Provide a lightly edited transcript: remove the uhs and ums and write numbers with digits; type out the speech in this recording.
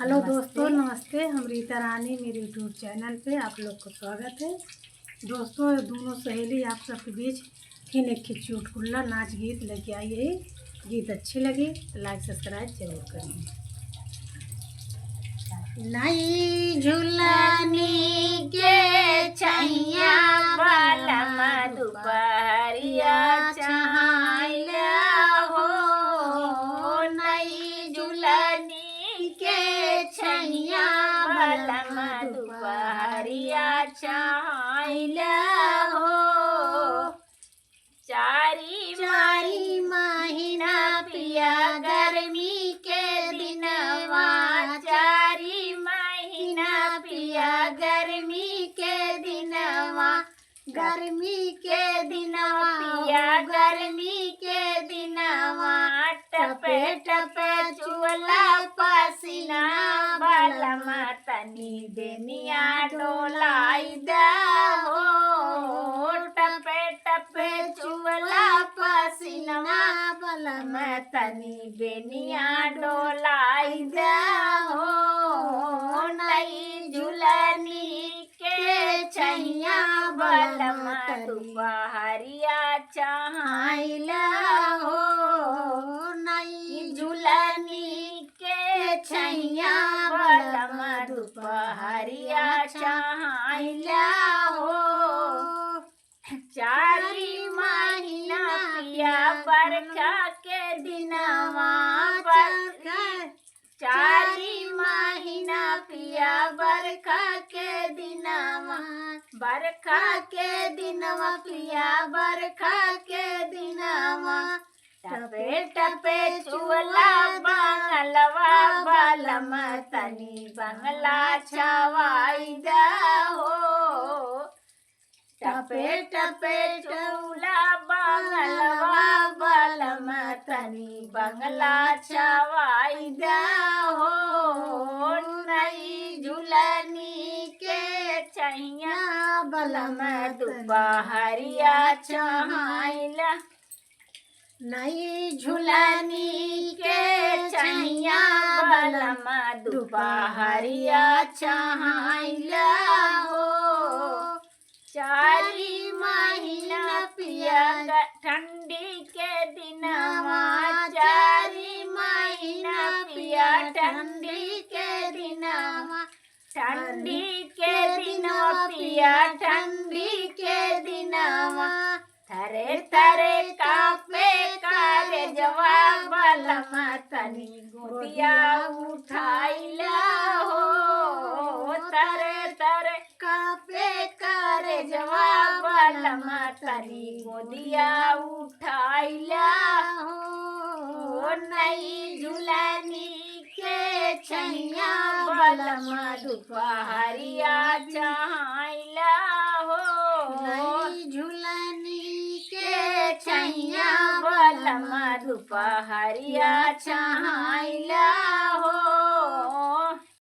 Hello दोस्तों, नमस्ते। हम रीता रानी, मेरे यूट्यूब चैनल पे आप लोग को स्वागत है। दोस्तों, दोनों सहेली आप सबके बीच फिर एक चुटकुला नाच गीत लेके आई है। गीत अच्छी लगी तो लाइक सब्सक्राइब जरूर करें। नई झुलानी के छैया बलमा दुपहरिया चहाइला हो। नई झुलानी के छैया बलमा दुपहरिया चहाइला हो। चारी मारी महीना पिया गर्मी के दिनवा, चारी महीना पिया गर्मी के दिनवा, गर्मी के दिनवा पिया गर्मी के दिनवा। टपे टपे चुअला पसीना बलमा तनी बेनिया डोलाई दा हो। टपे टपे चुअला पसीना बलमा तनी बेनिया डोलाई दा हो। नई झुलनी के छैया बलमा दुपहरिया चहाइला हो। नई झुलनी के छैया बलमा दुपहरिया चहाइला हो। चारी महीना पिया बरखा के दिनवा, चारी महीना पिया बरखा के दिनवा, बरखा के दिनवा पिया बरखा के दिनवा। टपे टपे चुअला बंगलवा बलमा तनी बंगला छवाई दा हो। टपे टपे चुअला बंगलवा बलमा तनी बंगला छवाई दा हो। नई झुलनी के छैया बलमा दुपहरिया चहाइला। नई झुलनी के छैया बलमा दुपहरिया चहाइला हो। चारी महीना पिया ठंडी के दिनवा, चारी महीना पिया ठंडी के दिनवा, ठंडी के दिनवा पिया ठंडी के दिनवा। थरे थरे कापे करे जवा बलमा तनी गोदिया उठाइला हो। थरे थरे कापे करे जवा बलमा तनी गोदिया उठाइला हो। नई झुलनी के छैया बलमा दुपहरिया चहाइला हो। नई झुलनी के छैया बलमा दुपहरिया चहाइला हो।